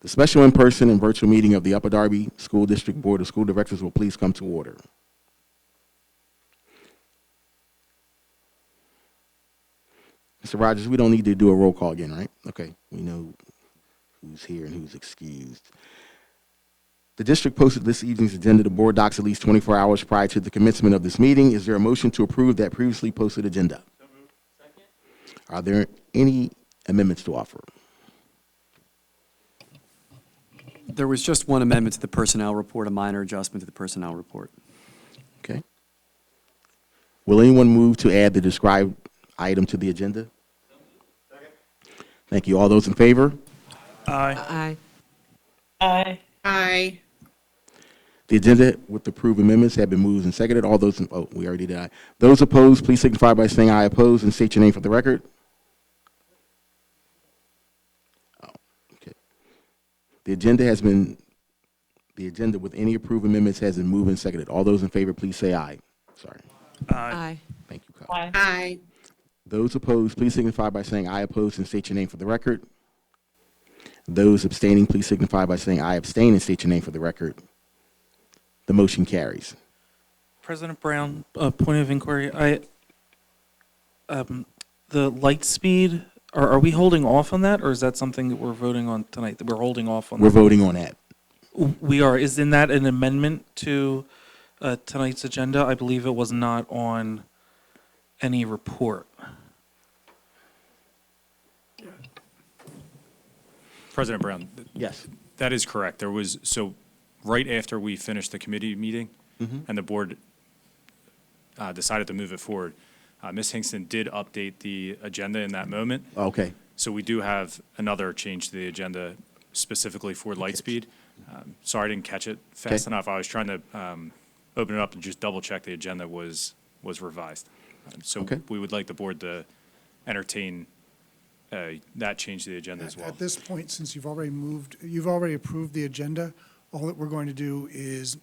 The special in-person and virtual meeting of the Upper Darby School District Board of School Directors will please come to order. Mr. Rogers, we don't need to do a roll call again, right? Okay, we know who's here and who's excused. The district posted this evening's agenda to board docs at least 24 hours prior to the commencement of this meeting. Is there a motion to approve that previously posted agenda? So moved. Second. Are there any amendments to offer? There was just one amendment to the personnel report, a minor adjustment to the personnel report. Okay. Will anyone move to add the described item to the agenda? Second. Thank you. All those in favor? Aye. Aye. Aye. Aye. The agenda with the approved amendments have been moved and seconded. All those, we already did aye. Those opposed, please signify by saying aye opposed and state your name for the record. Okay. The agenda with any approved amendments has been moved and seconded. All those in favor, please say aye. Sorry. Aye. Thank you, Kyle. Aye. Aye. Those opposed, please signify by saying aye opposed and state your name for the record. Those abstaining, please signify by saying I abstain and state your name for the record. The motion carries. President Brown, point of inquiry. The light speed, are we holding off on that, or is that something that we're voting on tonight, that we're holding off on? We're voting on that. We are. Isn't that an amendment to tonight's agenda? I believe it was not on any report. President Brown, Yes. that is correct. There was, so right after we finished the committee meeting and the board decided to move it forward, Ms. Hingston did update the agenda in that moment. Okay. So we do have another change to the agenda specifically for Lightspeed. Sorry I didn't catch it fast enough. I was trying to open it up and just double check the agenda was revised. So we would like the board to entertain that change to the agenda as well. At this point, since you've already approved the agenda, all that we're going to do is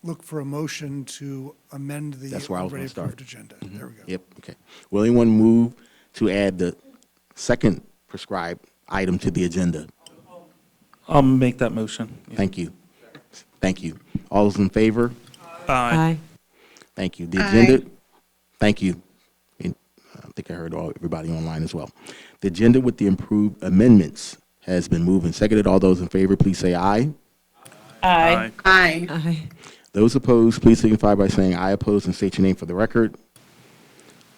look for a motion to amend the That's where I was already gonna start. approved agenda. There we go. Yep. Okay. Will anyone move to add the second prescribed item to the agenda? I'll make that motion. Thank you. Thank you. All those in favor? Aye. Thank you. The agenda. Thank you. I think I heard everybody online as well. The agenda with the improved amendments has been moved and seconded. All those in favor, please say aye. Aye. Aye. Aye. Those opposed, please signify by saying I oppose and state your name for the record.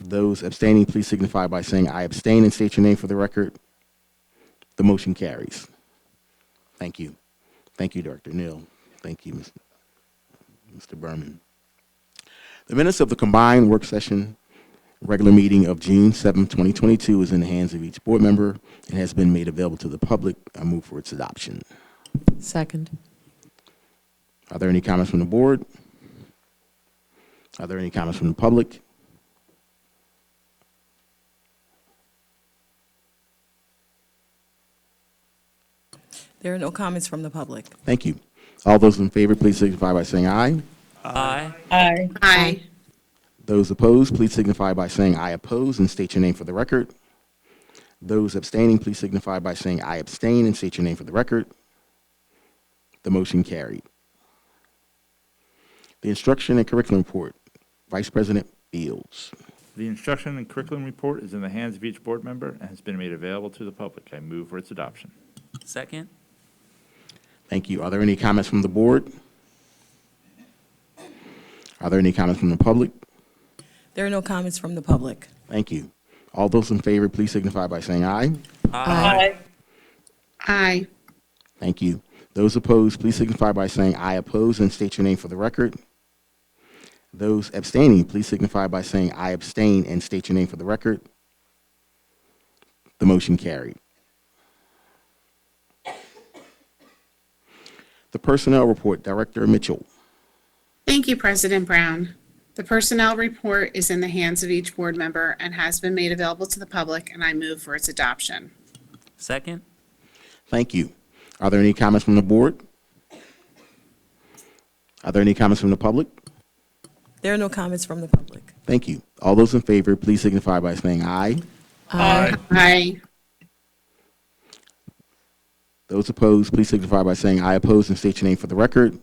Those abstaining, please signify by saying I abstain and state your name for the record. The motion carries. Thank you. Thank you, Director Neal. Thank you, Mr. Berman. The minutes of the combined work session regular meeting of June 7, 2022 is in the hands of each board member and has been made available to the public. I move for its adoption. Second. Are there any comments from the board? Are there any comments from the public? There are no comments from the public. Thank you. All those in favor, please signify by saying aye. Aye. Aye. Aye. Those opposed, please signify by saying I oppose and state your name for the record. Those abstaining, please signify by saying I abstain and state your name for the record. The motion carried. The instruction and curriculum report, Vice President Fields. The instruction and curriculum report is in the hands of each board member and has been made available to the public. I move for its adoption. Second. Thank you. Are there any comments from the board? Are there any comments from the public? There are no comments from the public. Thank you. All those in favor, please signify by saying aye. Aye. Aye. Thank you. Those opposed, please signify by saying I oppose and state your name for the record. Those abstaining, please signify by saying I abstain and state your name for the record. The motion carried. The personnel report, Director Mitchell. Thank you, President Brown. The personnel report is in the hands of each board member and has been made available to the public, and I move for its adoption. Second. Thank you. Are there any comments from the board? Are there any comments from the public? There are no comments from the public. Thank you. All those in favor, please signify by saying aye. Aye. Aye. Those opposed, please signify by saying I oppose and state your name for the record.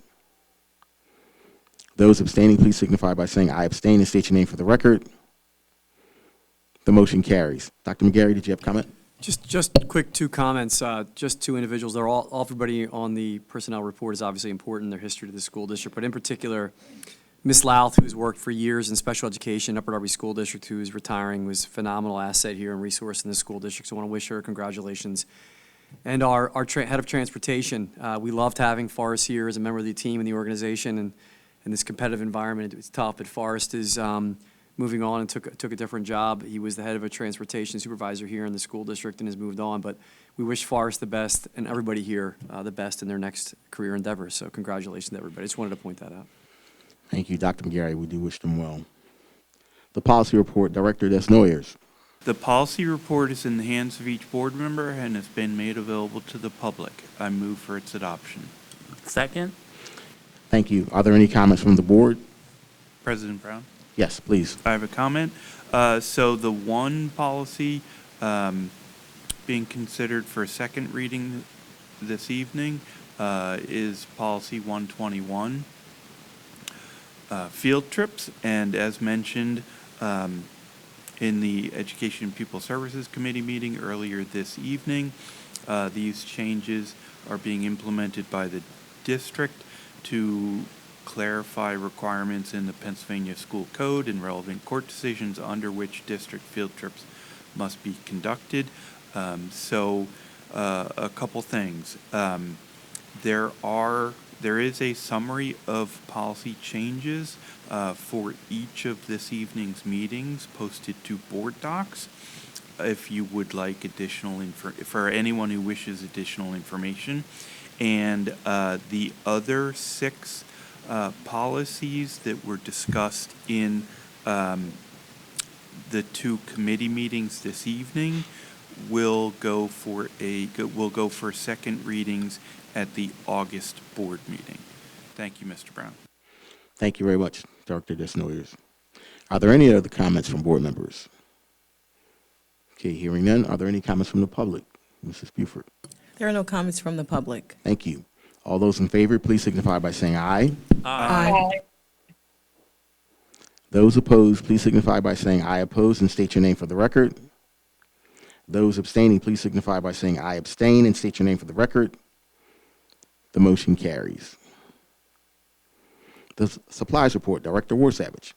Those abstaining, please signify by saying I abstain and state your name for the record. The motion carries. Dr. McGarry, did you have a comment? Just quick two comments, just two individuals. They're all, everybody on the personnel report is obviously important, their history to the school district, but in particular, Ms. Louth, who's worked for years in special education, Upper Darby School District, who's retiring, was a phenomenal asset here and resource in the school district, so I want to wish her congratulations. And our head of transportation, we loved having Forrest here as a member of the team and the organization, and in this competitive environment, it's tough, but Forrest is moving on and took a different job. He was the head of a transportation supervisor here in the school district and has moved on, but we wish Forrest the best and everybody here the best in their next career endeavors, so congratulations to everybody. Just wanted to point that out. Thank you, Dr. McGarry. We do wish them well. The policy report, Director Desnoyers. The policy report is in the hands of each board member and has been made available to the public. I move for its adoption. Second. Thank you. Are there any comments from the board? President Brown? Yes, please. I have a comment. So the one policy being considered for second reading this evening is policy 121. Field trips, and as mentioned in the Education and Pupil Services Committee meeting earlier this evening, these changes are being implemented by the district to clarify requirements in the Pennsylvania School Code and relevant court decisions under which district field trips must be conducted. So a couple things. There is a summary of policy changes for each of this evening's meetings posted to board docs. If you would like additional for anyone who wishes additional information. And the other 6 policies that were discussed in the 2 committee meetings this evening will go for second readings at the August board meeting. Thank you, Mr. Brown. Thank you very much, Dr. Desnoyers. Are there any other comments from board members? Okay, hearing none. Are there any comments from the public? Mrs. Buford. There are no comments from the public. Thank you. All those in favor, please signify by saying aye. Aye. Those opposed, please signify by saying I oppose and state your name for the record. Those abstaining, please signify by saying I abstain and state your name for the record. The motion carries. The supplies report, Director Warsavage.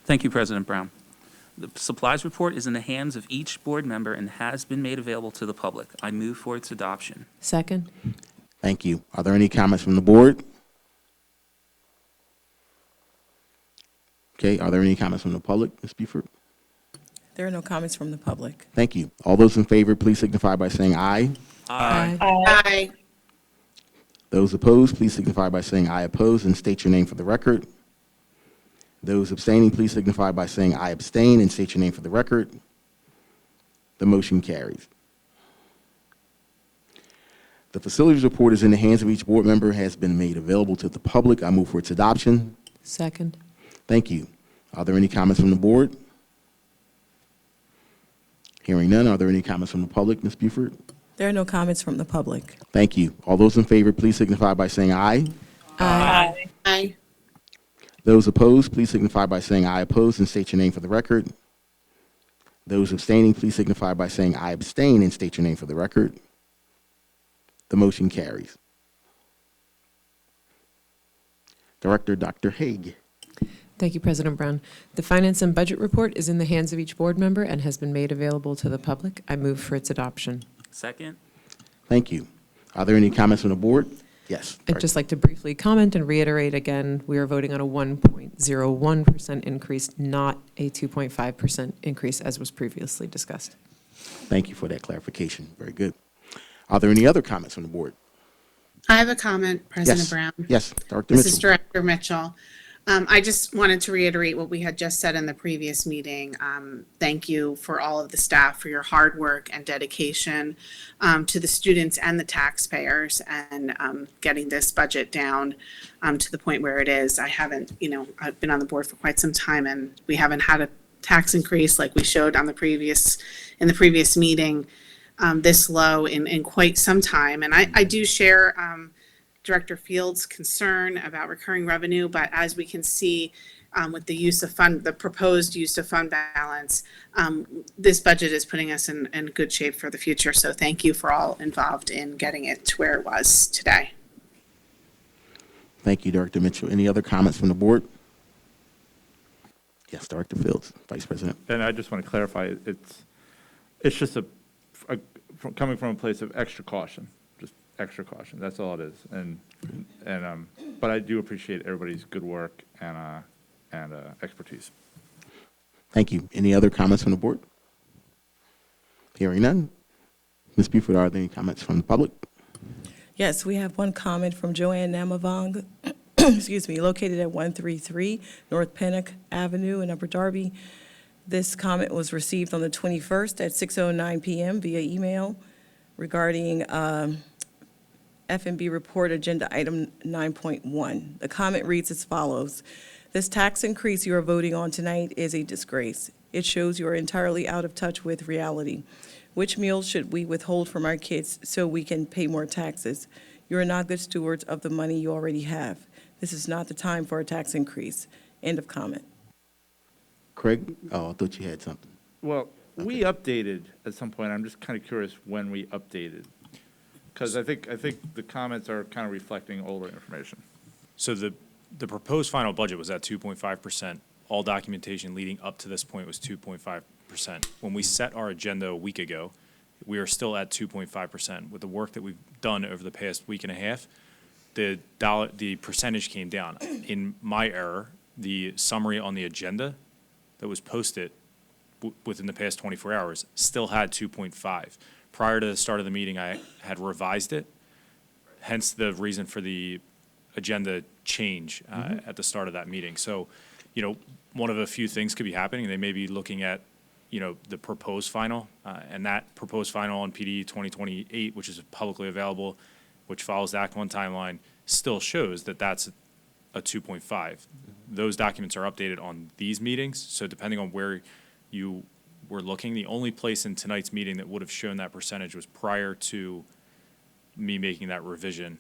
Thank you, President Brown. The supplies report is in the hands of each board member and has been made available to the public. I move for its adoption. Second. Thank you. Are there any comments from the board? Okay, are there any comments from the public, Ms. Buford? There are no comments from the public. Thank you. All those in favor, please signify by saying aye. Aye. Those opposed, please signify by saying I oppose and state your name for the record. Those abstaining, please signify by saying I abstain and state your name for the record. The motion carries. The facilities report is in the hands of each board member, has been made available to the public. I move for its adoption. Second. Thank you. Are there any comments from the board? Hearing none, are there any comments from the public, Ms. Buford? There are no comments from the public. Thank you. All those in favor, please signify by saying aye. Aye. Those opposed, please signify by saying I oppose and state your name for the record. Those abstaining, please signify by saying I abstain and state your name for the record. The motion carries. Director Dr. Haig. Thank you, President Brown. The Finance and Budget Report is in the hands of each board member and has been made available to the public. I move for its adoption. Second. Thank you. Are there any comments from the board? Yes. I'd just like to briefly comment and reiterate again, we are voting on a 1.01% increase, not a 2.5% increase as was previously discussed. Thank you for that clarification. Very good. Are there any other comments from the board? I have a comment, President Yes. Brown. Yes, Dr. This Mitchell. is Director Mitchell. I just wanted to reiterate what we had just said in the previous meeting. Thank you for all of the staff for your hard work and dedication to the students and the taxpayers and getting this budget down to the point where it is. I've been on the board for quite some time and we haven't had a tax increase like we showed in the previous meeting. this low in quite some time. And I do share Director Field's concern about recurring revenue, but as we can see with the use of fund, the proposed use of fund balance, this budget is putting us in good shape for the future. So thank you for all involved in getting it to where it was today. Thank you, Director Mitchell. Any other comments from the board? Yes, Director Fields, Vice President. And I just want to clarify, it's just coming from a place of extra caution, just extra caution. That's all it is. But I do appreciate everybody's good work and expertise. Thank you. Any other comments from the board? Hearing none. Ms. Buford, are there any comments from the public? Yes, we have one comment from Joanne Namavong, excuse me, located at 133 North Pennock Avenue in Upper Darby. This comment was received on the 21st at 6:09 p.m. via email regarding F&B report agenda item 9.1. The comment reads as follows. This tax increase you are voting on tonight is a disgrace. It shows you are entirely out of touch with reality. Which meals should we withhold from our kids so we can pay more taxes? You are not good stewards of the money you already have. This is not the time for a tax increase. End of comment. Craig? Oh, I thought you had something. Well, we updated at some point. I'm just kind of curious when we updated. Because I think the comments are kind of reflecting older information. So the proposed final budget was at 2.5%. All documentation leading up to this point was 2.5%. When we set our agenda a week ago, we are still at 2.5%. With the work that we've done over the past week and a half, the percentage came down. In my error, the summary on the agenda that was posted within the past 24 hours still had 2.5. Prior to the start of the meeting, I had revised it, hence the reason for the agenda change at the start of that meeting. So, one of a few things could be happening. They may be looking at, the proposed final, and that proposed final on PD 2028, which is publicly available, which follows the Act 1 timeline, still shows that that's a 2.5. Those documents are updated on these meetings, so depending on where you were looking, the only place in tonight's meeting that would have shown that percentage was prior to me making that revision,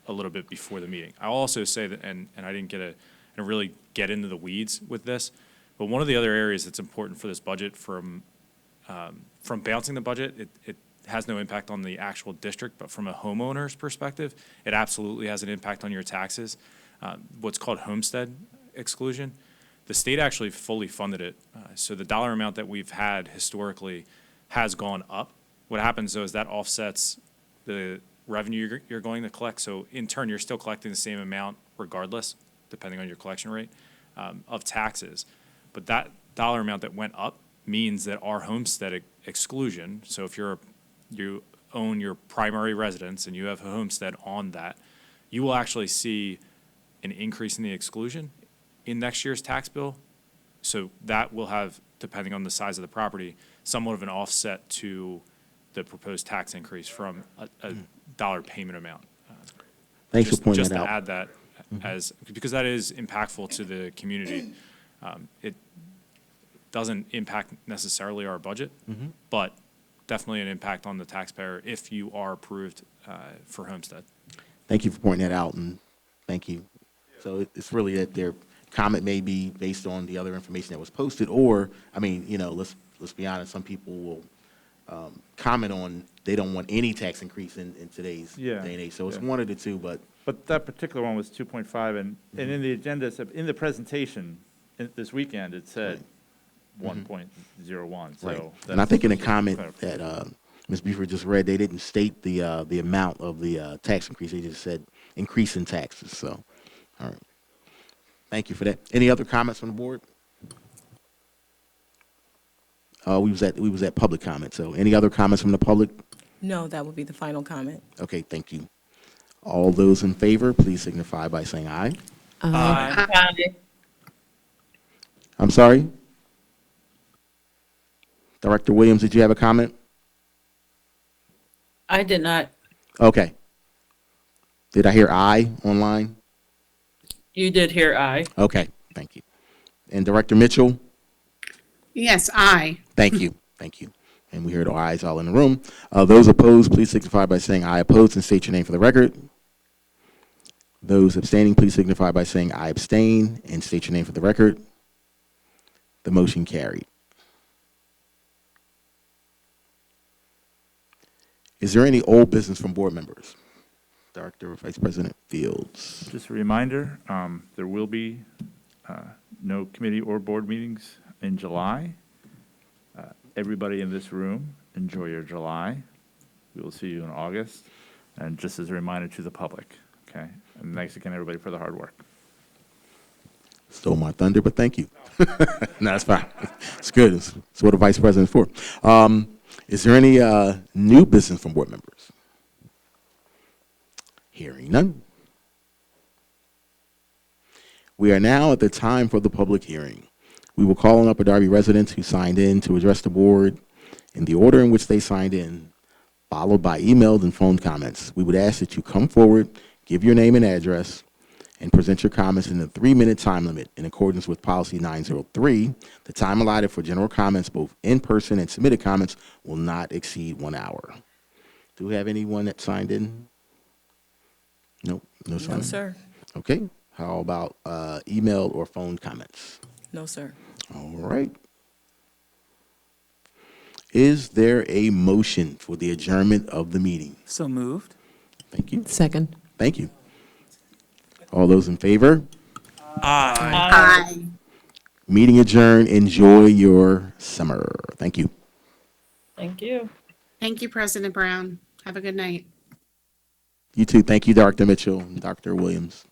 a little bit before the meeting. I'll also say that, and I didn't really get into the weeds with this, but one of the other areas that's important for this budget from balancing the budget, it has no impact on the actual district, but from a homeowner's perspective, it absolutely has an impact on your taxes. What's called Homestead Exclusion. The state actually fully funded it. So the dollar amount that we've had historically has gone up. What happens though is that offsets the revenue you're going to collect. So in turn, you're still collecting the same amount regardless, depending on your collection rate of taxes. But that dollar amount that went up means that our homestead exclusion, so if you own your primary residence and you have a homestead on that, you will actually see an increase in the exclusion in next year's tax bill. So that will have, depending on the size of the property, somewhat of an offset to the proposed tax increase from a dollar payment amount. Thanks for pointing Just that to out. add that because that is impactful to the community. It doesn't impact necessarily our budget, but definitely an impact on the taxpayer if you are approved for homestead. Thank you for pointing that out, and thank you. So it's really that their comment may be based on the other information that was posted, or, let's be honest, some people will comment on they don't want any tax increase in today's day and age. So it's one of the two, but. But that particular one was 2.5, and in the agenda, in the presentation this weekend, it said 1.01. So Right. that's And I think in the comment clarification. that Ms. Buford just read, they didn't state the amount of the tax increase. They just said increase in taxes. So, all right. Thank you for that. Any other comments from the board? We was at public comment. So, any other comments from the public? No, that would be the final comment. Okay, thank you. All those in favor, please signify by saying aye. I'm sorry? Director Williams, did you have a comment? I did not. Okay. Did I hear aye online? You did hear aye. Okay, thank you. And Director Mitchell? Yes, aye. Thank you, thank you. And we heard all ayes all in the room. Those opposed, please signify by saying I oppose and state your name for the record. Those abstaining, please signify by saying I abstain and state your name for the record. The motion carried. Is there any old business from board members? Director or Vice President Fields. Just a reminder, there will be no committee or board meetings in July. Everybody in this room, enjoy your July. We will see you in August. And just as a reminder to the public, okay? And thanks again, everybody, for the hard work. Stole my thunder, but thank you. No, that's fine. It's good. It's what a vice president is for. Is there any new business from board members? Hearing none. We are now at the time for the public hearing. We will call on Upper Darby residents who signed in to address the board in the order in which they signed in, followed by emailed and phone comments. We would ask that you come forward, give your name and address, and present your comments in a 3-minute time limit in accordance with policy 903. The time allotted for general comments, both in person and submitted comments, will not exceed 1 hour. Do we have anyone that signed in? Nope, no sign. No, sir. Okay, how about email or phone comments? No, sir. All right. Is there a motion for the adjournment of the meeting? So moved. Thank you. Second. Thank you. All those in favor? Aye. Meeting adjourned. Enjoy your summer. Thank you. Thank you. Thank you, President Brown. Have a good night. You too. Thank you, Dr. Mitchell and Dr. Williams.